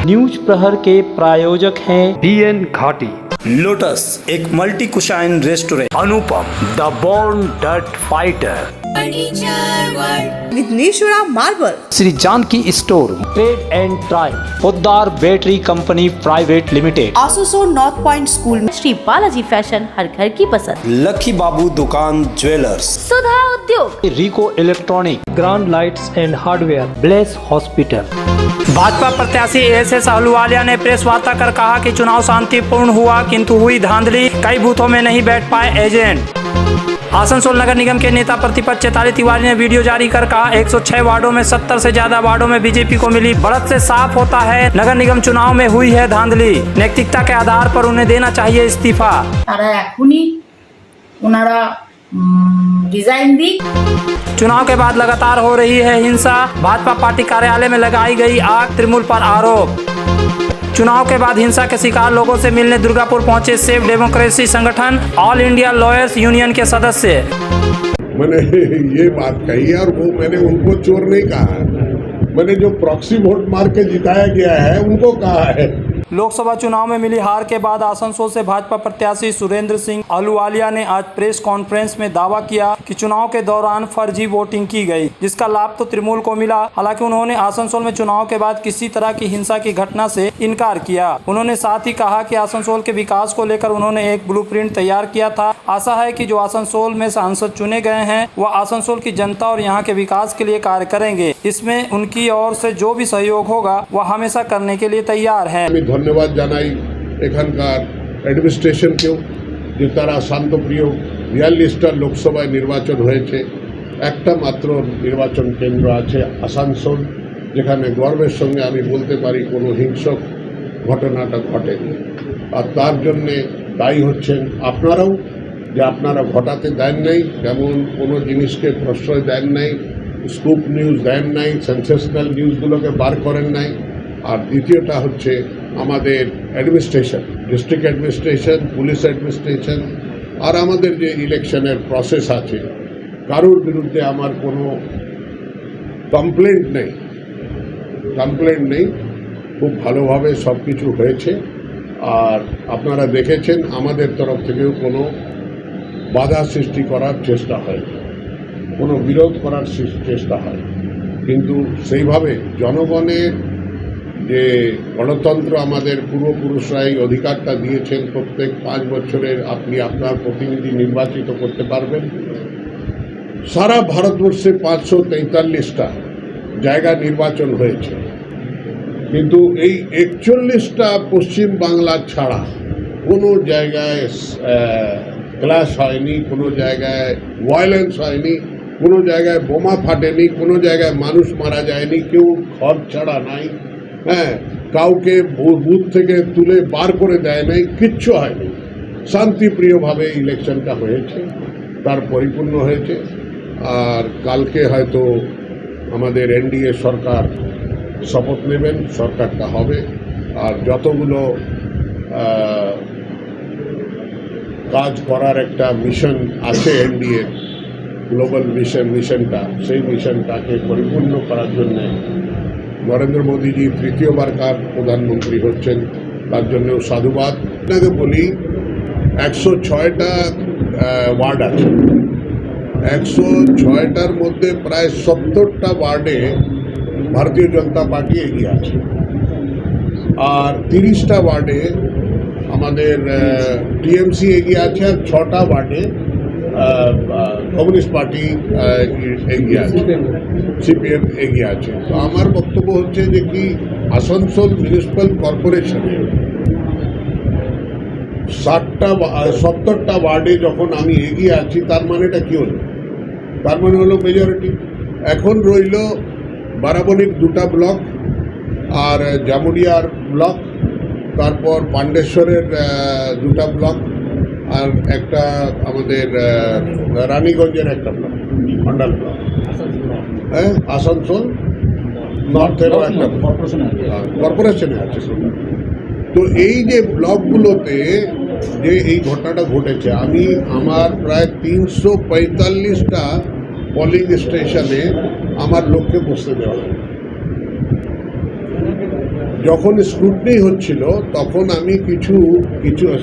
News प्रहर के प्रायोजक हैं BN घाटी, लोटस एक multi cuisine restaurant, Anupam the born डट fighter, with Nishura Marble, Shri Janki store, trade and try, Poddar battery company private limited, Asoso North Point School में Shri Balaji fashion, हर घर की पसंद, लकी बाबू दुकान jewellers, Sudha Udyog, Rico electronic, grand lights and hardware, bless hospital. Bhajpa प्रत्याशी S Ahluwalia ने press वार्ता कर कहा कि चुनाव शांतिपूर्ण हुआ, किंतु हुई धांधली, कई बूथों में नहीं बैठ पाए एजेंट। आसनसोल नगर निगम के नेता प्रतिपक्ष चेताली तिवारी ने वीडियो जारी कर कहा 106 वार्डों में 70 से ज्यादा वार्डों में बीजेपी को मिली बढ़त से साफ होता है नगर निगम चुनाव में हुई है धांधली। नैतिकता के आधार पर उन्हें देना चाहिए इस्तीफा। चुनाव के बाद लगातार हो रही है हिंसा, भाजपा पार्टी कार्यालय में लगाई गई आग, तृणमूल पर आरोप। चुनाव के बाद हिंसा के शिकार लोगों से मिलने दुर्गापुर पहुंचे सेव डेमोक्रेसी संगठन, ऑल इंडिया लॉयर्स यूनियन के सदस्य। मैंने ये बात कही है और वो मैंने उनको चोर नहीं कहा, मैंने जो प्रॉक्सी वोट मार के जिताया गया है उनको कहा है। लोकसभा चुनाव में मिली हार के बाद आसनसोल से भाजपा प्रत्याशी सुरेंद्र सिंह अहलूवालिया ने आज प्रेस कॉन्फ्रेंस में दावा किया कि चुनाव के दौरान फर्जी वोटिंग की गई, जिसका लाभ तो तृणमूल को मिला। हालांकि उन्होंने आसनसोल में चुनाव के बाद किसी तरह की हिंसा की घटना से इनकार किया। उन्होंने साथ ही कहा कि आसनसोल के विकास को लेकर उन्होंने एक ब्लूप्रिंट तैयार किया था। आशा है कि जो आसनसोल में सांसद चुने गए हैं वह आसनसोल की जनता और यहाँ के विकास के लिए कार्य करेंगे। इसमें उनकी ओर से जो भी सहयोग होगा वह हमेशा करने के लिए तैयार है। ধন্যবাদ জানাই এখানকার অ্যাডমিনিস্ট্রেশনকেও যে তারা শান্তপ্রিয় ৪২টা লোকসভায় নির্বাচন হয়েছে, একটা মাত্র নির্বাচন কেন্দ্র আছে আসানসোল, যেখানে গর্বের সঙ্গে আমি বলতে পারি কোনো হিংসক ঘটনাটা ঘটেনি। আর তার জন্যে দায়ী হচ্ছেন আপনারাও, যে আপনারা ঘটাতে দেন নাই, যেমন কোনো জিনিসকে প্রশ্রয় দেন নাই, স্কুপ নিউজ দেন নাই, সেন্সেশনাল নিউজগুলোকে বার করেন নাই। আর দ্বিতীয়টা হচ্ছে আমাদের administration, district administration, police administration আর আমাদের যে ইলেকশনের প্রসেস আছে, কারোর বিরুদ্ধে আমার কোনো কমপ্লেন্ট নেই, খুব ভালোভাবে সব কিছু হয়েছে। আর আপনারা দেখেছেন আমাদের তরফ থেকেও কোনো বাধা সৃষ্টি করার চেষ্টা হয়নি, কোনো বিরোধ করার চেষ্টা হয়, কিন্তু সেইভাবে জনগণের যে গণতন্ত্র আমাদের পূর্বপুরুষরাই অধিকারটা দিয়েছেন, প্রত্যেক 5 বছরের আপনি আপনার প্রতিনিধি নির্বাচিত করতে পারবেন। সারা ভারতবর্ষে 543টা জায়গা নির্বাচন হয়েছে, কিন্তু এই 41টা পশ্চিম বাংলা ছাড়া কোনো জায়গায় ক্লাশ হয়নি, কোনো জায়গায় ভায়োলেন্স হয়নি, কোনো জায়গায় বোমা ফাটেনি, কোনো জায়গায় মানুষ মারা যায়নি, কেউ ঘর ছাড়া নাই, হ্যাঁ, কাউকে বুথ থেকে তুলে বার করে দেয় নাই, কিচ্ছু হয়নি। শান্তিপ্রিয়ভাবে ইলেকশনটা হয়েছে, তার পরিপূর্ণ হয়েছে। আর কালকে হয়তো আমাদের এনডিএ সরকার শপথ নেবেন, সরকারটা হবে। আর যতগুলো কাজ করার একটা মিশন আছে এনডিএ গ্লোবাল মিশনটা, সেই মিশনটাকে পরিপূর্ণ করার জন্যে নরেন্দ্র মোদীজি তৃতীয়বারকার প্রধানমন্ত্রী হচ্ছেন, তার জন্যও সাধুবাদ। আপনাকে বলি 106টা ওয়ার্ড আছে, 106টার মধ্যে প্রায় 70টা ওয়ার্ডে ভারতীয় জনতা পার্টি এগিয়ে আছে, আর 30টা ওয়ার্ডে আমাদের টিএমসি এগিয়ে আছে, আর 6টা ওয়ার্ডে কমিউনিস্ট পার্টি এগিয়ে আছে, সিপিএম এগিয়ে আছে। তো আমার বক্তব্য হচ্ছে যে কি আসানসোল মিউনিসিপ্যাল কর্পোরেশনে 70টা ওয়ার্ডে যখন আমি এগিয়ে আছি, তার মানেটা কী হলো? তার মানে হলো মেজরিটি। এখন রইল বারাবণীর 2টা ব্লক আর জামুরিয়ার ব্লক, তারপর পাণ্ডেশ্বরের 2টা ব্লক আর একটা আমাদের রানীগঞ্জের একটা ব্লক, মন্ডল ব্লক, হ্যাঁ, আসানসোল নর্থেরও একটা কর্পোরেশনে আছে। তো এই যে ব্লকগুলোতে যে এই ঘটনাটা ঘটেছে, আমি আমার প্রায় 345টা পোলিং স্টেশনে আমার লোককে বসতে দেওয়া হয়। যখন স্ক্রুটনি হচ্ছিল তখন আমি কিছু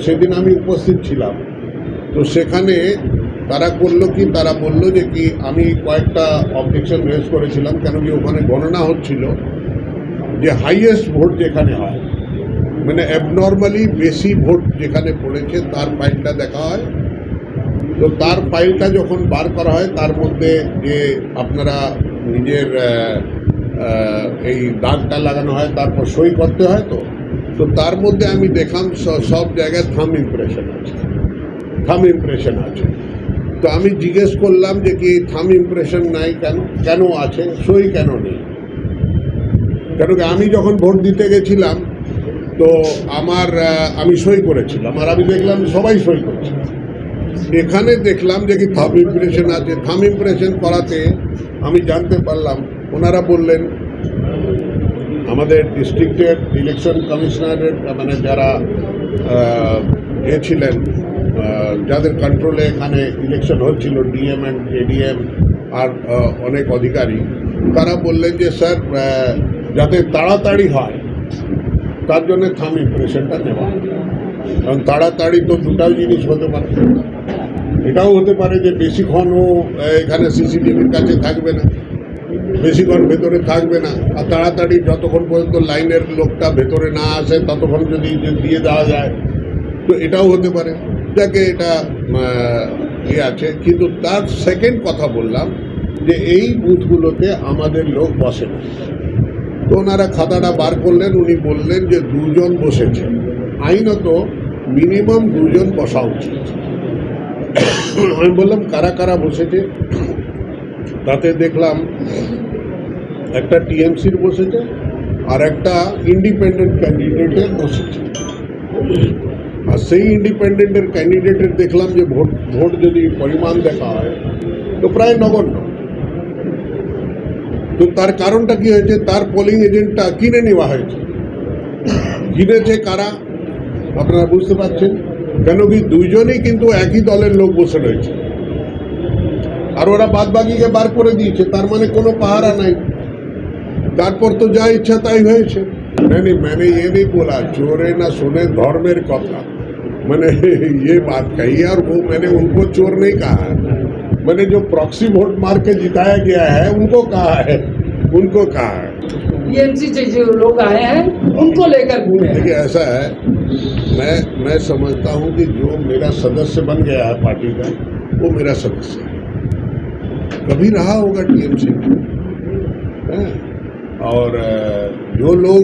সেদিন আমি উপস্থিত ছিলাম। তো সেখানে তারা করলো কি, তারা বললো যে কি আমি কয়েকটা অবজেকশন রেজ করেছিলাম, কেন কি ওখানে গণনা হচ্ছিল যে হাইয়েস্ট ভোট যেখানে হয়, মানে অ্যাবনর্মালি বেশি ভোট যেখানে পড়েছে তার ফাইলটা দেখা হয়। তো তার ফাইলটা যখন বার করা হয় তার মধ্যে যে আপনারা নিজের এই দাগটা লাগানো হয়, তারপর সই করতে হয়। তো তার মধ্যে আমি দেখলাম সব জায়গায় থাম ইমপ্রেশন আছে। তো আমি জিজ্ঞেস করলাম যে কি থাম ইমপ্রেশন নাই কেন আছে, সই কেন নেই? কেন কি আমি যখন ভোট দিতে গেছিলাম তো আমি সই করেছিলাম, আর আমি দেখলাম সবাই সই করছে। এখানে দেখলাম যে কি থাম ইমপ্রেশন আছে। থাম ইমপ্রেশন করাতে আমি জানতে পারলাম, ওনারা বললেন আমাদের ডিস্ট্রিক্টের ইলেকশন কমিশনারের মানে যারা ছিলেন, যাদের কন্ট্রোলে এখানে ইলেকশন হচ্ছিল, ডিএম অ্যান্ড এডিএম আর অনেক অধিকারী, তারা বললেন যে স্যার যাতে তাড়াতাড়ি হয় তার জন্য থাম ইমপ্রেশনটা নেওয়া। কারণ তাড়াতাড়ি তো দুটাও জিনিস হতে পারে, এটাও হতে পারে যে বেশিক্ষণও এখানে সিসিটিভির কাছে থাকবে না, বেশিক্ষণ ভেতরে থাকবে না, আর তাড়াতাড়ি যতক্ষণ পর্যন্ত লাইনের লোকটা ভেতরে না আসে ততক্ষণ যদি দিয়ে দেওয়া যায়, তো এটাও হতে পারে। যাকে এটা আছে। কিন্তু তার সেকেন্ড কথা বললাম যে এই বুথগুলোতে আমাদের লোক বসে না। তো ওনারা খাতাটা বার করলেন, উনি বললেন যে 2 জন বসেছে, আইনত মিনিমাম 2 জন বসা উচিত। আমি বললাম কারা কারা বসেছে, তাতে দেখলাম একটা টিএমসির বসেছে আর একটা ইন্ডিপেন্ডেন্ট ক্যান্ডিডেটের বসেছে। আর সেই ইন্ডিপেন্ডেন্টের ক্যান্ডিডেটের দেখলাম যে ভোট যদি পরিমাণ দেখা হয় তো প্রায় নগণ্য। তো তার কারণটা কি হয়েছে, তার পোলিং এজেন্টটা কিনে নেওয়া হয়েছে। কিনেছে কারা আপনারা বুঝতে পারছেন, কেন কি 2 জনেই কিন্তু একই দলের লোক বসে রয়েছে, আর ওরা বাদবাকিকে বার করে দিয়েছে, তার মানে কোনো পাহারা নাই। তারপর তো যা ইচ্ছা তাই হয়েছে। मैंने ये नहीं बोला चोरे ना सुने धर्मेर कथा, मैंने ये बात कही और वो मैंने उनको चोर नहीं कहा है। मैंने जो प्रॉक्सी वोट मार के जिताया गया है उनको कहा है। टीएमसी से जो लोग आए हैं उनको लेकर घूमे। देखिए ऐसा है, मैं समझता हूँ कि जो मेरा सदस्य बन गया है पार्टी का, वो मेरा सदस्य है, कभी रहा होगा टीएमसी में। और जो लोग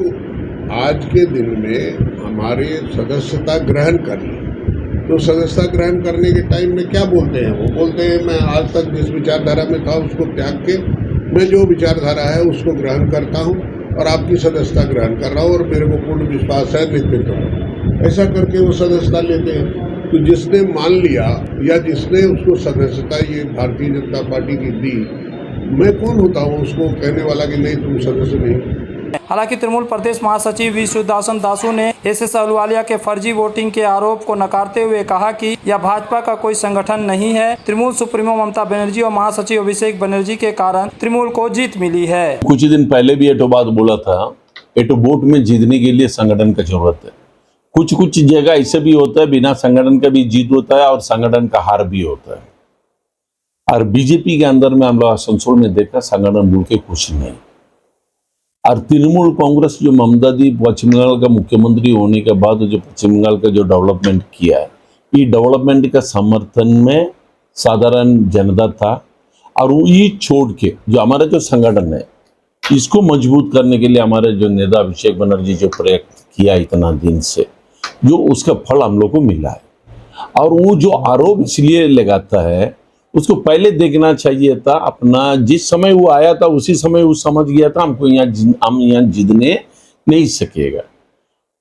आज के दिन में हमारे सदस्यता ग्रहण कर ली, तो सदस्यता ग्रहण करने के टाइम में क्या बोलते हैं, वो बोलते हैं मैं आज तक जिस विचारधारा में था उसको त्याग के मैं जो विचारधारा है उसको ग्रहण करता हूँ और आपकी सदस्यता ग्रहण कर रहा हूँ और मेरे को पूर्ण विश्वास है नेतृत्व में। ऐसा करके वो सदस्यता लेते हैं। तो जिसने मान लिया या जिसने उसको सदस्यता ये भारतीय जनता पार्टी की दी, मैं कौन होता हूँ उसको कहने वाला कि नहीं तुम सदस्य नहीं। हालांकि तृणमूल प्रदेश महासचिव वी शिवदासन दासू ने एसएस अहलुवालिया के फर्जी वोटिंग के आरोप को नकारते हुए कहा कि यह भाजपा का कोई संगठन नहीं है। तृणमूल सुप्रीमो ममता बनर्जी और महासचिव अभिषेक बनर्जी के कारण तृणमूल को जीत मिली है। कुछ दिन पहले भी एटो बात बोला था, एटो वोट में जीतने के लिए संगठन का जरूरत है। कुछ जगह ऐसे भी होता है बिना संगठन का भी जीत होता है और संगठन का हार भी होता है। और बीजेपी के अंदर में हम लोग आसनसोल में देखा संगठन बोल के कुछ नहीं। और तृणमूल कांग्रेस जो ममता दी पश्चिम बंगाल का मुख्यमंत्री होने के बाद जो पश्चिम बंगाल का जो डेवलपमेंट किया है, ये डेवलपमेंट का समर्थन में साधारण जनता था। और ये छोड़ के जो हमारा जो संगठन है इसको मजबूत करने के लिए हमारे जो नेता अभिषेक बनर्जी जो प्रयास किया इतना दिन से, जो उसका फल हम लोग को मिला है। और वो जो आरोप इसलिए लगाता है उसको पहले देखना चाहिए था। अपना जिस समय वो आया था उसी समय वो समझ गया था हम यहाँ जीतने नहीं सकेगा।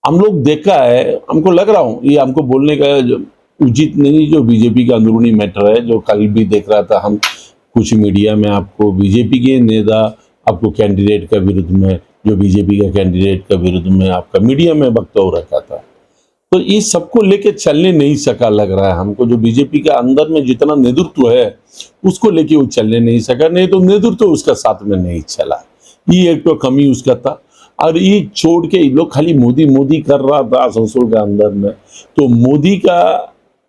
हम लोग देखा है, हमको लग रहा हूँ ये हमको बोलने का उचित नहीं, जो बीजेपी का अंदरूनी मैटर है। जो कल भी देख रहा था हम कुछ मीडिया में, आपको बीजेपी के नेता आपको कैंडिडेट का विरुद्ध में, जो बीजेपी का कैंडिडेट का विरुद्ध में आपका मीडिया में वक्तव्य रखा था। तो ये सबको लेके चलने नहीं सका लग रहा है हमको। जो बीजेपी का अंदर में जितना नेतृत्व है उसको लेके वो चलने नहीं सका, नहीं तो नेतृत्व उसका साथ में नहीं चला। ये एक तो कमी उसका था। और ये छोड़ के ये लोग खाली मोदी मोदी कर रहा था आसनसोल के अंदर में। तो मोदी का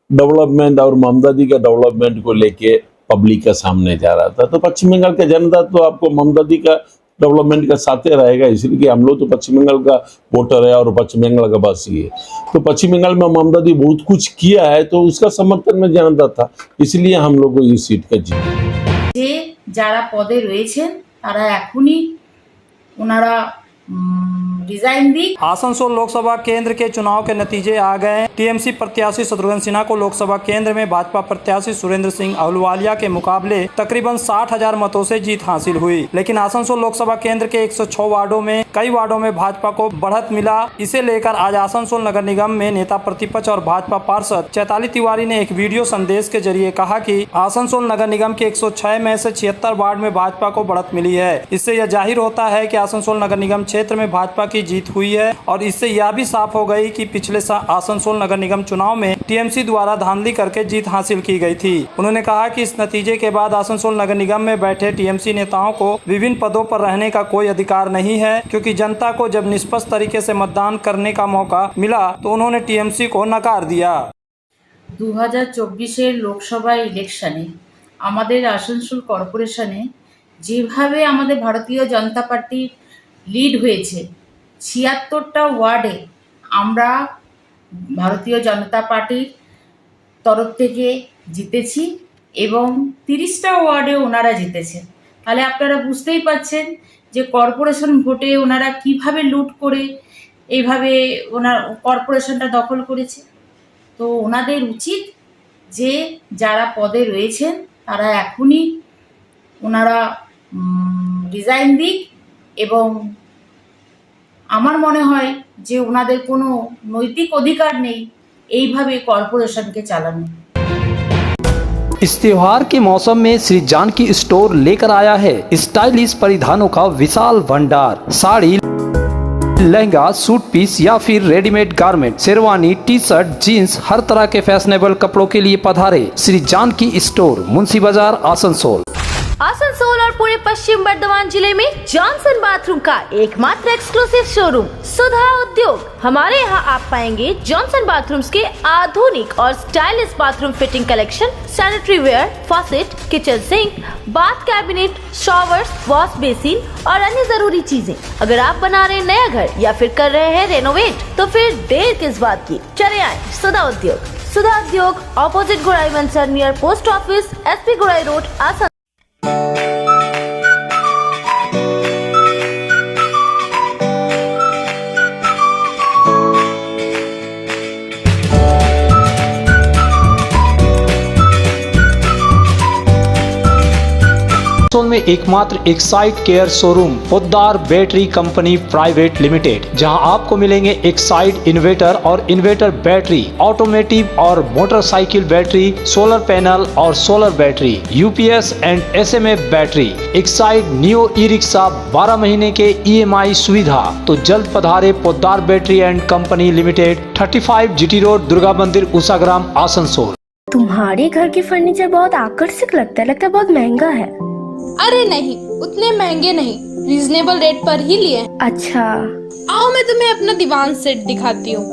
डेवलपमेंट और ममता दी का डेवलपमेंट को लेके पब्लिक का सामने जा रहा था। तो पश्चिम बंगाल का जनता तो आपको ममता दी का डेवलपमेंट का साथ रहेगा, इसलिए कि हम लोग तो पश्चिम बंगाल का वोटर है और पश्चिम बंगाल का वासी है। तो पश्चिम बंगाल में ममता दी बहुत कुछ किया है, तो उसका समर्थन में जनता था, इसलिए हम लोग को इस सीट का जीत। যে যারা পদে রয়েছেন তারা এখনই ওনারা डिजाइन दी। आसनसोल लोकसभा केंद्र के चुनाव के नतीजे आ गए। टीएमसी प्रत्याशी शत्रुघ्न सिन्हा को लोकसभा केंद्र में भाजपा प्रत्याशी सुरेंद्र सिंह अहलूवालिया के मुकाबले तकरीबन 60,000 मतों से जीत हासिल हुई। लेकिन आसनसोल लोकसभा केंद्र के 106 वार्डों में कई वार्डों में भाजपा को बढ़त मिला। इसे लेकर आज आसनसोल नगर निगम में नेता प्रतिपक्ष और भाजपा पार्षद चैताली तिवारी ने एक वीडियो संदेश के जरिए कहा कि आसनसोल नगर निगम के 106 में से 76 वार्ड में भाजपा को बढ़त मिली है। इससे यह जाहिर होता है कि आसनसोल नगर निगम क्षेत्र में भाजपा की जीत हुई है और इससे यह भी साफ हो गई कि पिछले आसनसोल नगर निगम चुनाव में टीएमसी द्वारा धांधली करके जीत हासिल की गई थी। उन्होंने कहा कि इस नतीजे के बाद आसनसोल नगर निगम में बैठे टीएमसी नेताओं को विभिन्न पदों पर रहने का कोई अधिकार नहीं है, क्योंकि जनता को जब निष्पक्ष तरीके से मतदान करने का मौका मिला तो उन्होंने टीएमसी को नकार दिया। 2024 लोकसभा इलेक्शने আমাদের আসানসোল কর্পোরেশনে যেভাবে আমাদের ভারতীয় জনতা পার্টি লিড হয়েছে, 76টা ওয়ার্ডে আমরা ভারতীয় জনতা পার্টির তরফ থেকে জিতেছি এবং 30টা ওয়ার্ডে ওনারা জিতেছেন। তাহলে আপনারা বুঝতেই পাচ্ছেন যে কর্পোরেশন ভোটে ওনারা কিভাবে লুট করে এইভাবে ওনার কর্পোরেশনটা দখল করেছে। তো ওনাদের উচিত যে যারা পদে রয়েছেন তারা এখনই ওনারা রিজাইন দিক এবং আমার মনে হয় যে ওনাদের কোনো নৈতিক অধিকার নেই এইভাবে কর্পোরেশনকে চালানো। इस त्योहार के मौसम में श्री जानकी स्टोर लेकर आया है स्टाइलिश परिधानों का विशाल भंडार। साड़ी, लहंगा, सूट पीस या फिर readymade garment, sherwani, T shirt, jeans, हर तरह के फैशनेबल कपड़ों के लिए पधारे श्री जानकी स्टोर, मुंशी बाजार, आसनसोल। आसनसोल और पूरे पश्चिम बर्धमान जिले में जॉनसन बाथरूम का एकमात्र एक्सक्लूसिव शोरूम सुधा उद्योग। हमारे यहाँ आप पाएंगे जॉनसन बाथरूम्स के आधुनिक और stylish bathroom fitting collection, sanitary ware, faucet, kitchen sink, bath cabinet, showers, wash basin और अन्य जरूरी चीजें। अगर आप बना रहे हैं नया घर या फिर कर रहे हैं रेनोवेट तो फिर देर किस बात की, चले आए सुधा उद्योग। सुधा उद्योग ऑपोजिट गुराई वंसर नियर पोस्ट ऑफिस, SP गुराई रोड, आसन। में एकमात्र Exide care showroom Poddar battery company private limited, जहां आपको मिलेंगे एक्साइड इन्वर्टर और इन्वर्टर बैटरी, ऑटोमेटिव और मोटरसाइकिल बैटरी, सोलर पैनल और solar battery, UPS and SMA battery, Exide neo e rickshaw 12 महीने के EMI सुविधा। तो जल्द पधारे Poddar battery and company limited, 35 GT road, Durga मंदिर, उषाग्राम, आसनसोल। तुम्हारे घर के फर्नीचर बहुत आकर्षक लगता है बहुत महंगा है। अरे नहीं, उतने महंगे नहीं, रीजनेबल रेट पर ही लिए। अच्छा, आओ मैं तुम्हें अपना दीवान सेट दिखाती हूँ।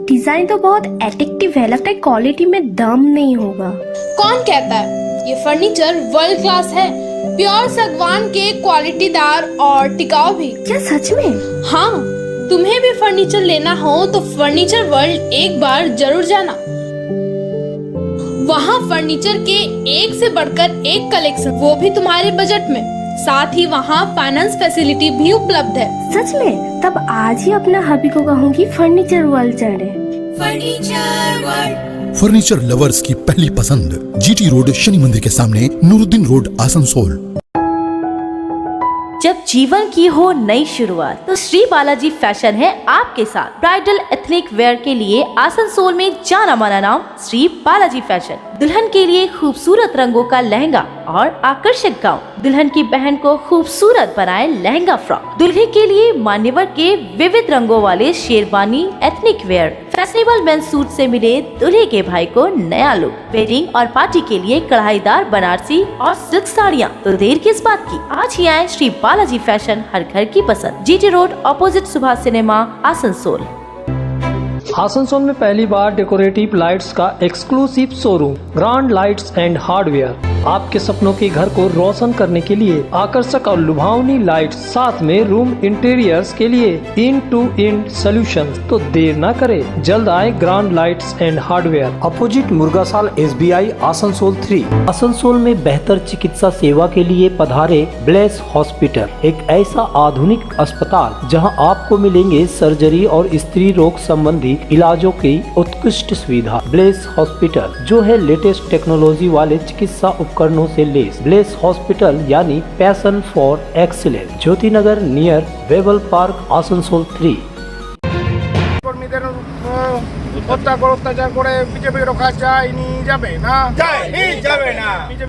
डिजाइन तो बहुत एट्रैक्टिव है, लगता है क्वालिटी में दम नहीं होगा। कौन कहता है? ये फर्नीचर वर्ल्ड क्लास है, प्योर सागवान के, क्वालिटीदार और टिकाऊ भी। क्या सच में? हाँ, तुम्हें भी फर्नीचर लेना हो तो फर्नीचर वर्ल्ड एक बार जरूर जाना। वहाँ फर्नीचर के एक से बढ़कर एक कलेक्शन, वो भी तुम्हारे बजट में। साथ ही वहाँ फाइनेंस फैसिलिटी भी उपलब्ध है। सच में? तब आज ही अपना हबी को कहूँगी फर्नीचर वर्ल्ड चढ़े। फर्नीचर वर्ल्ड, फर्नीचर लवर्स की पहली पसंद, GT रोड, शनि मंदिर के सामने, नूरुद्दीन रोड, आसनसोल। जब जीवन की हो नई शुरुआत तो श्री बालाजी फैशन है आपके साथ। ब्राइडल एथनिक वेयर के लिए आसनसोल में जाना माना नाम श्री बालाजी फैशन। दुल्हन के लिए खूबसूरत रंगों का लहंगा, और आकर्षक गाउन, दुल्हन की बहन को खूबसूरत बनाए लहंगा फ्रॉक, दुल्हे के लिए मान्यवर के विविध रंगों वाले sherwani, ethnic wear, fashionable men's suit से मिले दूल्हे के भाई को नया लुक, वेडिंग और पार्टी के लिए कढ़ाईदार बनारसी और सिल्क साड़ियाँ। तो देर किस बात की, आज ही आए श्री बालाजी फैशन, हर घर की पसंद, GT road opposite Subhash cinema, Asansol. Asansol में पहली बार डेकोरेटिव लाइट्स का exclusive showroom grand lights and hardware. आपके सपनों के घर को रोशन करने के लिए आकर्षक और लुभावनी लाइट्स, साथ में रूम इंटीरियर्स के लिए इन टू इन सॉल्यूशंस। तो देर न करें, जल्द आए grand lights and hardware, opposite Murgasal SBI, Asansol 3। Asansol में बेहतर चिकित्सा सेवा के लिए पधारे ब्लेस हॉस्पिटल, एक ऐसा आधुनिक अस्पताल जहां आपको मिलेंगे सर्जरी और स्त्री रोग संबंधी इलाजों की उत्कृष्ट सुविधा। ब्लेस हॉस्पिटल जो है लेटेस्ट टेक्नोलॉजी वाले चिकित्सा उपकरणों से लेस। ब्लेस हॉस्पिटल यानी passion for excellence, Jyoti Nagar near Webel park, Asansol 3।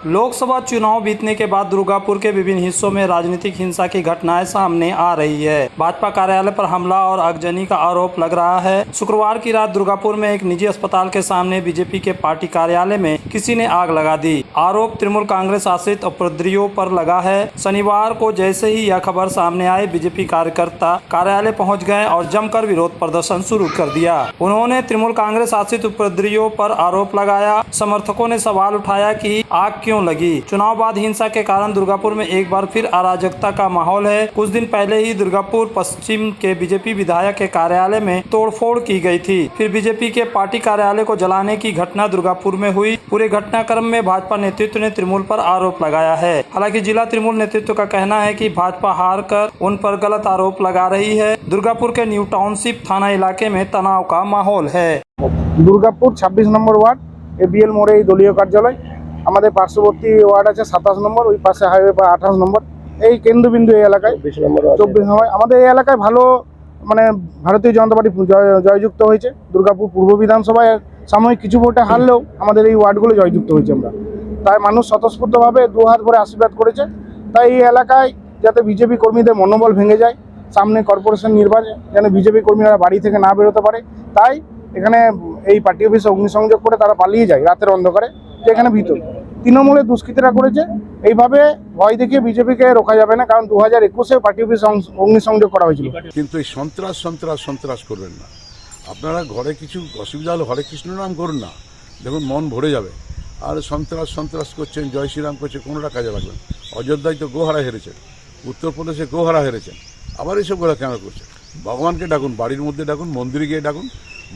Lok Sabha चुनाव बीतने के बाद दुर्गापुर के विभिन्न हिस्सों में राजनीतिक हिंसा की घटनाएं सामने आ रही है। भाजपा कार्यालय पर हमला और आगजनी का आरोप लग रहा है। शुक्रवार की रात दुर्गापुर में एक निजी अस्पताल के सामने बीजेपी के पार्टी कार्यालय में किसी ने आग लगा दी। आरोप तृणमूल कांग्रेस आश्रित उपद्रवियों पर लगा है। शनिवार को जैसे ही यह खबर सामने आई, बीजेपी कार्यकर्ता कार्यालय पहुँच गए और जमकर विरोध प्रदर्शन शुरू कर दिया। उन्होंने तृणमूल कांग्रेस आश्रित उपद्रवियों पर आरोप लगाया। समर्थकों ने सवाल उठाया कि आग क्यों लगी। चुनाव बाद हिंसा के कारण दुर्गापुर में एक बार फिर अराजकता का माहौल है। कुछ दिन पहले ही दुर्गापुर पश्चिम के बीजेपी विधायक के कार्यालय में तोड़फोड़ की गई थी। फिर बीजेपी के पार्टी कार्यालय को जलाने की घटना दुर्गापुर में हुई। पूरे घटनाक्रम में भाजपा नेतृत्व ने तृणमूल पर आरोप लगाया है। हालांकि जिला तृणमूल नेतृत्व का कहना है कि भाजपा हार कर उन पर गलत आरोप लगा रही है। दुर्गापुर के न्यू टाउनशिप थाना इलाके में तनाव का माहौल है। दुर्गापुर 26 নম্বর ওয়ার্ড, ABL মোড়ে এই দলীয় কার্যালয়। আমাদের পার্শ্ববর্তী ওয়ার্ড আছে 27 নম্বর, ওই পাশে হাইওয়ে 28 নম্বর, এই কেন্দ্রবিন্দু এই এলাকায় 24 নম্বর। আমাদের এই এলাকায় ভালো মানে ভারতীয় জনতা পার্টি জয়যুক্ত হয়েছে। দুর্গাপুর পূর্ব বিধানসভায় সাময়িক কিছু ভোটে হারলেও আমাদের এই ওয়ার্ডগুলো জয়যুক্ত হয়েছে। আমরা তাই মানুষ স্বতঃস্ফূর্তভাবে দুহাত ভরে আশীর্বাদ করেছে। তাই এই এলাকায় যাতে বিজেপি কর্মীদের মনোবল ভেঙে যায়, সামনে কর্পোরেশন নির্বাচন যেন বিজেপি কর্মীরা বাড়ি থেকে না বেরোতে পারে, তাই এখানে এই পার্টি অফিসে অগ্নিসংযোগ করে তারা পালিয়ে যায় রাতের অন্ধকারে, যে এখানে ভিতর তৃণমূলের দুষ্কৃতীরা করেছে। এইভাবে ভয় দেখিয়ে বিজেপিকে রোকা যাবে না, কারণ 2021-এ পার্টি অফিসে অগ্নিসংযোগ করা হয়েছিল। কিন্তু এই সন্ত্রাস সন্ত্রাস সন্ত্রাস করবেন না। আপনারা ঘরে কিছু অসুবিধা হলে হরে কৃষ্ণ নাম করুন না, দেখুন মন ভরে যাবে। আর সন্ত্রাস সন্ত্রাস করছেন, জয় শ্রীরাম করছে, কোনোটা কাজে লাগবে না। অযোধ্যায় তো গোহারা হেরেছেন, উত্তরপ্রদেশে গোহারা হেরেছেন, আবার এইসব গোলা কেন করছেন? ভগবানকে ডাকুন, বাড়ির মধ্যে ডাকুন, মন্দিরে গিয়ে ডাকুন,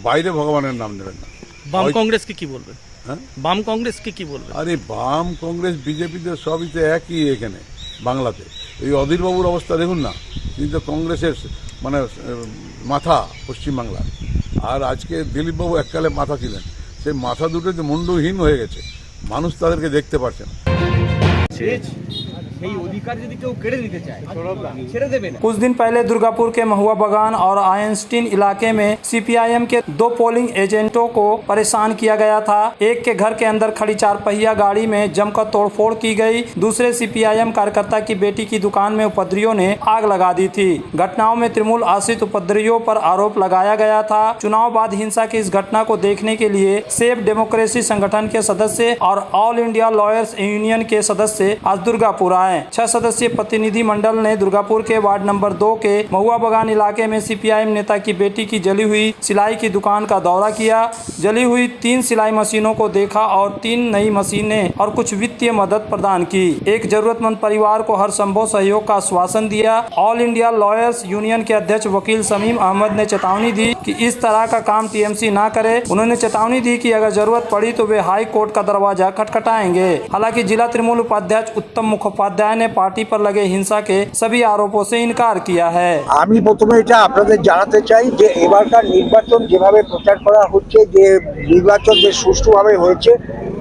বাইরে ভগবানের নাম নেবেন না। বাম কংগ্রেসকে কি বলবেন? হ্যাঁ, বাম কংগ্রেসকে কি বলবেন? আরে বাম কংগ্রেস বিজেপিতে সবই তো একই এখানে বাংলাতে। এই অধীরবাবুর অবস্থা দেখুন না, তিনি তো কংগ্রেসের মানে মাথা পশ্চিমবাংলার। আর আজকে দিলীপবাবু এককালে মাথা ছিলেন, সেই মাথা দুটো তো মুন্ডহীন হয়ে গেছে, মানুষ তাদেরকে দেখতে পারছে না। कुछ दिन पहले दुर्गापुर के महुआ बगान और आयंस्टीन इलाके में CPIM के 2 पोलिंग एजेंटों को परेशान किया गया था। एक के घर के अंदर खड़ी 4 पहिया गाड़ी में जमकर तोड़फोड़ की गई। दूसरे CPIM कार्यकर्ता की बेटी की दुकान में उपद्रवियों ने आग लगा दी थी। घटनाओं में तृणमूल आश्रित उपद्रवियों पर आरोप लगाया गया था। चुनाव बाद हिंसा की इस घटना को देखने के लिए सेफ डेमोक्रेसी संगठन के सदस्य और ऑल इंडिया लॉयर्स यूनियन के सदस्य आज दुर्गापुर आए। 6 सदस्यीय प्रतिनिधि मंडल ने दुर्गापुर के वार्ड नंबर 2 के महुआ बगान इलाके में CPIM नेता की बेटी की जली हुई सिलाई की दुकान का दौरा किया। जली हुई 3 सिलाई मशीनों को देखा और 3 नई मशीनें और कुछ वित्तीय मदद प्रदान की। एक जरूरतमंद परिवार को हर संभव सहयोग का आश्वासन दिया। ऑल इंडिया लॉयर्स यूनियन के अध्यक्ष वकील शमीम अहमद ने चेतावनी दी कि इस तरह का काम TMC ना करे। उन्होंने चेतावनी दी कि अगर जरूरत पड़ी तो वे हाई कोर्ट का दरवाजा खटखटाएंगे। हालांकि जिला तृणमूल उपाध्यक्ष उत्तम मुखोपाध्याय ने पार्टी पर लगे हिंसा के सभी आरोपों से इनकार किया है। আমি প্রথমে এটা আপনাদের জানাতে চাই যে এবারকার নির্বাচন যেভাবে প্রচার করা হচ্ছে, যে নির্বাচন যে সুষ্ঠুভাবে হয়েছে,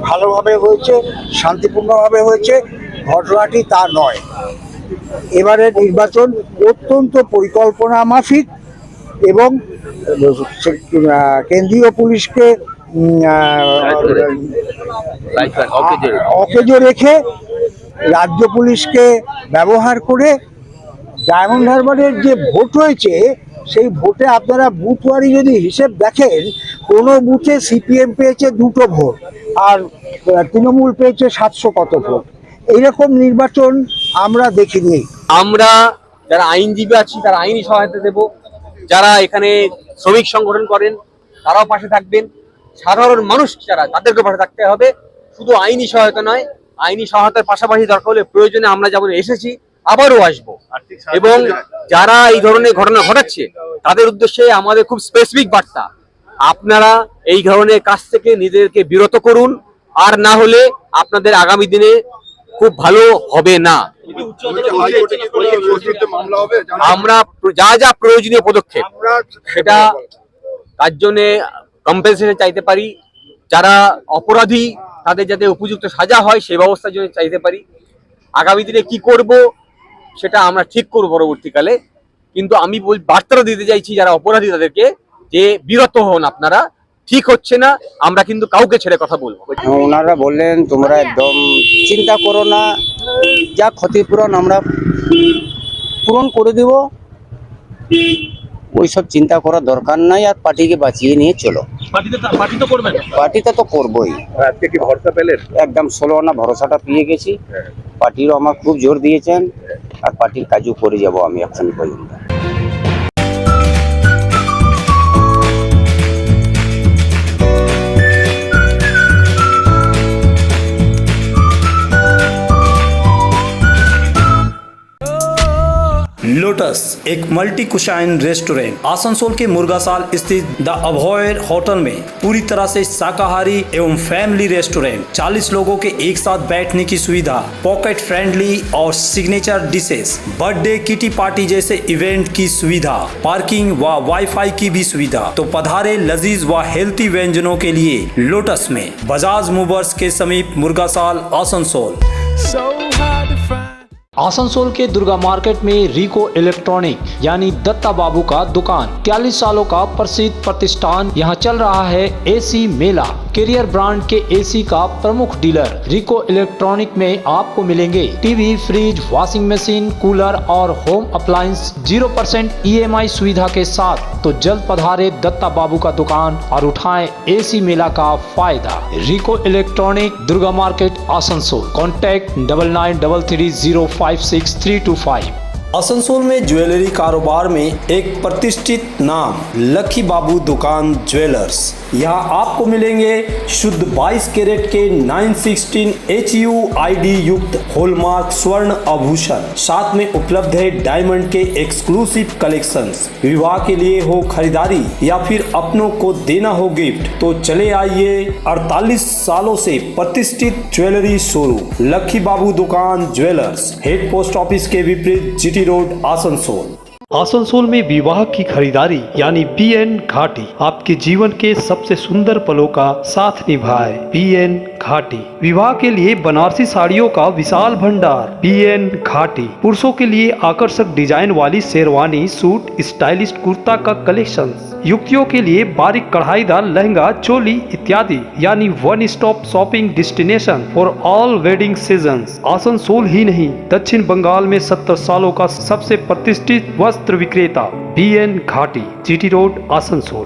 ভালোভাবে হয়েছে, শান্তিপূর্ণভাবে হয়েছে, ঘটনাটি তা নয়। এবারের নির্বাচন অত্যন্ত পরিকল্পনা মাফিক এবং কেন্দ্রীয় পুলিশকে অকেজো রেখে রাজ্য পুলিশকে ব্যবহার করে ডায়মন্ড হারবারের যে ভোট হয়েছে সেই ভোটে আপনারা বুথওয়ারি যদি হিসেব দেখেন, কোনো বুথে সিপিএম পেয়েছে 2টো ভোট আর তৃণমূল পেয়েছে 700 কত ভোট। এইরকম নির্বাচন আমরা দেখিনি। আমরা যারা আইনজীবী আছি তারা আইনি সহায়তা দেব, যারা এখানে শ্রমিক সংগঠন করেন তারাও পাশে থাকবেন, সাধারণ মানুষ যারা তাদেরকে পাশে থাকতে হবে। শুধু আইনি সহায়তা নয়, আইনি সহায়তার পাশাপাশি দরকার হলে প্রয়োজনে আমরা যেমন এসেছি আবারও আসবো, এবং যারা এই ধরনের ঘটনা ঘটাচ্ছে তাদের উদ্দেশ্যে আমাদের খুব স্পেসিফিক বার্তা, আপনারা এই ধরনের কাজ থেকে নিজেদেরকে বিরত করুন, আর না হলে আপনাদের আগামী দিনে খুব ভালো হবে না। আমরা যা যা প্রয়োজনীয় পদক্ষেপ সেটা তার জন্য কম্পেনসেশন চাইতে পারি, যারা অপরাধী তাদের যাতে উপযুক্ত সাজা হয় সেই ব্যবস্থার জন্য চাইতে পারি। আগামী দিনে কি করব সেটা আমরা ঠিক করব পরবর্তীকালে, কিন্তু আমি বার্তাটা দিতে চাইছি যারা অপরাধী তাদেরকে যে বিরত হন আপনারা, ঠিক হচ্ছে না, আমরা কিন্তু কাউকে ছেড়ে কথা বলবো। ওনারা বললেন তোমরা একদম চিন্তা করো না, যা ক্ষতিপূরণ আমরা পূরণ করে দেব, ওইসব চিন্তা করার দরকার নাই, আর পার্টিকে বাঁচিয়ে নিয়ে চলো। পার্টিতে তো করবোই। আজকে কি ভরসা পেলেন? একদম 16 আনা ভরসাটা পেয়ে গেছি। পার্টিরও আমার খুব জোর দিয়েছেন, আর পার্টির কাজও করে যাব আমি এখন পর্যন্ত। लोटस एक मल्टी कुशाइन रेस्टोरेंट आसनसोल के मुर्गासाल स्थित द अभॉय होटल में पूरी तरह से शाकाहारी एवं फैमिली रेस्टोरेंट, 40 लोगों के एक साथ बैठने की सुविधा, पॉकेट फ्रेंडली और signature dishes, birthday kitty party जैसे इवेंट की सुविधा, पार्किंग व वाईफाई की भी सुविधा। तो पधारे लजीज व हेल्थी व्यंजनों के लिए लोटस में, बजाज मूवर्स के समीप मुर्गासाल आसनसोल। आसनसोल के दुर्गा मार्केट में रिको इलेक्ट्रॉनिक यानी दत्ता बाबू का दुकान, 43 सालों का प्रसिद्ध प्रतिष्ठान। यहाँ चल रहा है एसी मेला। कैरियर ब्रांड के एसी का प्रमुख डीलर रिको इलेक्ट्रॉनिक में आपको मिलेंगे TV, fridge, washing machine, cooler और होम अप्लायंस 0% EMI सुविधा के साथ। तो जल्द पधारे दत्ता बाबू का दुकान और उठाएं एसी मेला का फायदा। Rico electronic, Durga market, Asansol. Contact 9933056325। Asansol में ज्वेलरी कारोबार में एक प्रतिष्ठित नाम लकी बाबू दुकान ज्वेलर्स। यहाँ आपको मिलेंगे शुद्ध 22 कैरेट के 916 HUID युक्त हॉलमार्क स्वर्ण आभूषण, साथ में उपलब्ध है डायमंड के एक्सक्लूसिव कलेक्शंस। विवाह के लिए हो खरीदारी या फिर अपनों को देना हो गिफ्ट, तो चले आइए 48 सालों से प्रतिष्ठित ज्वेलरी शोरूम लकी बाबू दुकान ज्वेलर्स, हेड पोस्ट ऑफिस के विपरीत GT रोड, आसनसोल। आसनसोल में विवाह की खरीदारी यानी BN घाटी आपके जीवन के सबसे सुंदर पलों का साथ निभाए। BN घाटी विवाह के लिए बनारसी साड़ियों का विशाल भंडार। BN घाटी पुरुषों के लिए आकर्षक डिजाइन वाली शेरवानी, सूट, स्टाइलिश कुर्ता का कलेक्शन, युवतियों के लिए बारीक कढ़ाईदार लहंगा, चोली इत्यादि, यानी one stop shopping destination for all wedding seasons. Asansol ही नहीं, दक्षिण बंगाल में 70 सालों का सबसे प्रतिष्ठित वस्त्र विक्रेता BN घाटी, GT रोड, आसनसोल।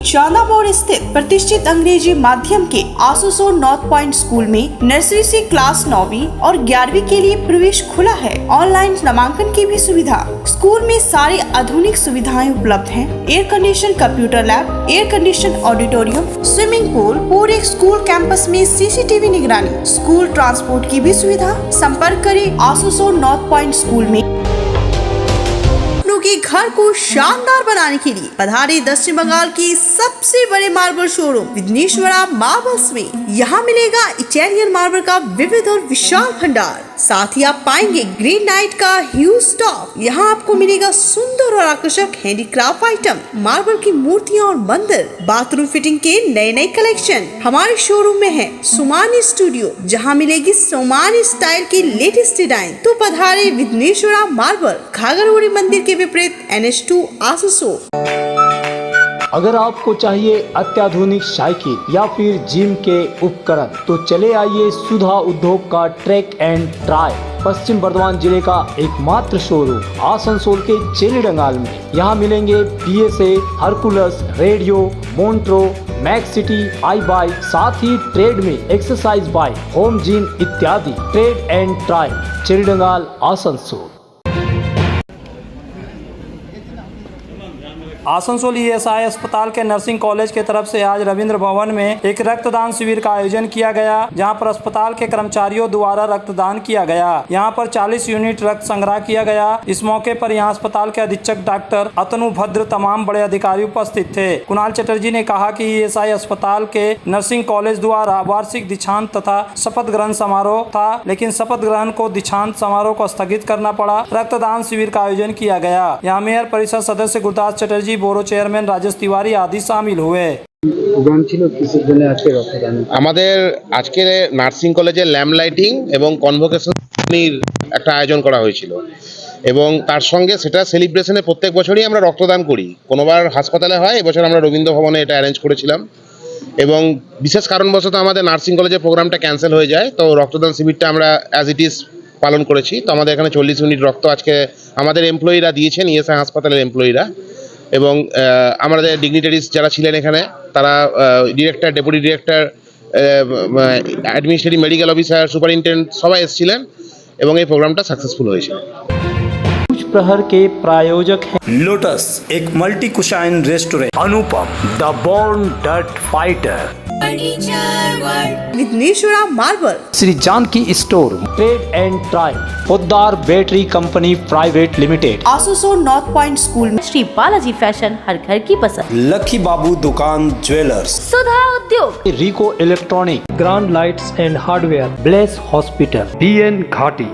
चांदा मोड़ स्थित प्रतिष्ठित अंग्रेजी माध्यम के आसनसोल नॉर्थ पॉइंट स्कूल में नर्सरी से क्लास 9वीं और 11वीं के लिए प्रवेश खुला है। ऑनलाइन नामांकन की भी सुविधा। स्कूल में सारी आधुनिक सुविधाएं उपलब्ध हैं। Air condition computer lab, air condition auditorium, swimming pool, पूरे स्कूल कैंपस में CCTV निगरानी, स्कूल ट्रांसपोर्ट की भी सुविधा। संपर्क करें आसनसोल नॉर्थ पॉइंट स्कूल में। के घर को शानदार बनाने के लिए पधारे दक्षिण बंगाल की सबसे बड़े मार्बल शोरूम विघ्नेश्वरा मार्बल्स में। यहाँ मिलेगा इटालियन मार्बल का विविध और विशाल भंडार, साथ ही आप पाएंगे ग्रेनाइट का ह्यूज स्टॉक। यहाँ आपको मिलेगा सुंदर और आकर्षक हैंडीक्राफ्ट आइटम, मार्बल की मूर्तियाँ और मंदिर, बाथरूम फिटिंग के नए नए कलेक्शन। हमारे शोरूम में है सोमानी स्टूडियो, जहाँ मिलेगी सोमानी स्टाइल की लेटेस्ट डिजाइन। तो पधारे विघ्नेश्वरा मार्बल, घाघरगुड़ी मंदिर के विपरीत NH2 आसनसोल। अगर आपको चाहिए अत्याधुनिक साइकिल या फिर जिम के उपकरण तो चले आइए सुधा उद्योग का ट्रैक एंड ट्राई पश्चिम बर्धमान जिले का एकमात्र शोरूम आसनसोल के चेली डंगाल में। यहाँ मिलेंगे PSA, Hercules, radio, Montra, Max city, I bike, साथ ही ट्रेड में एक्सरसाइज बाइक, होम जिम इत्यादि। Trade and try Chelidanga Asansol. Asansol ESI अस्पताल के नर्सिंग कॉलेज के तरफ से आज रविंद्र भवन में एक रक्तदान शिविर का आयोजन किया गया, जहां पर अस्पताल के कर्मचारियों द्वारा रक्तदान किया गया। यहां पर 40 यूनिट रक्त संग्रह किया गया। इस मौके पर यहां अस्पताल के अधीक्षक डॉक्टर अतनु भद्र तमाम बड़े अधिकारी उपस्थित थे। कुणाल चटर्जी ने कहा कि ESI अस्पताल के नर्सिंग कॉलेज द्वारा वार्षिक दीक्षांत तथा शपथ ग्रहण समारोह था, लेकिन शपथ ग्रहण को दीक्षांत समारोह को स्थगित करना पड़ा। रक्तदान शिविर का आयोजन किया गया। यहाँ मेयर परिषद सदस्य गुरदास चटर्जी, बोरो चेयरमैन राजेश तिवारी आदि शामिल हुए। আমাদের আজকে নার্সিং কলেজে ল্যাম্প লাইটিং এবং কনভোকেশনের একটা আয়োজন করা হয়েছিল এবং তার সঙ্গে সেটা সেলিব্রেশনে প্রত্যেক বছরই আমরা রক্তদান করি। কোনোবার হাসপাতালে হয়, এবছর আমরা রবীন্দ্র ভবনে এটা অ্যারেঞ্জ করেছিলাম এবং বিশেষ কারণবশত আমাদের নার্সিং কলেজের প্রোগ্রামটা ক্যান্সেল হয়ে যায়, তো রক্তদান শিবিরটা আমরা অ্যাজ ইট ইজ পালন করেছি। তো আমাদের এখানে 40 ইউনিট রক্ত আজকে আমাদের এমপ্লয়িরা দিয়েছেন, ESI হাসপাতালের এমপ্লয়িরা এবং আমাদের ডিগনিটারিজ যারা ছিলেন এখানে, তারা director, deputy director, administrative medical officer, superintendent সবাই এসেছিলেন এবং এই প্রোগ্রামটা সাকসেসফুল হয়েছিল। प्रहर के प्रायोजक हैं लोटस, एक multi cuisine restaurant, Anupam the born डट fighter, Vighneshwara marble, Shri Janki store, trade and try, Poddar battery company private limited, Asansol north point school में श्री बालाजी फैशन, हर घर की पसंद, लकी बाबू दुकान jewellers, Sudha Udyog, Rico electronic, grand lights and hardware, bless hospital, BN घाटी,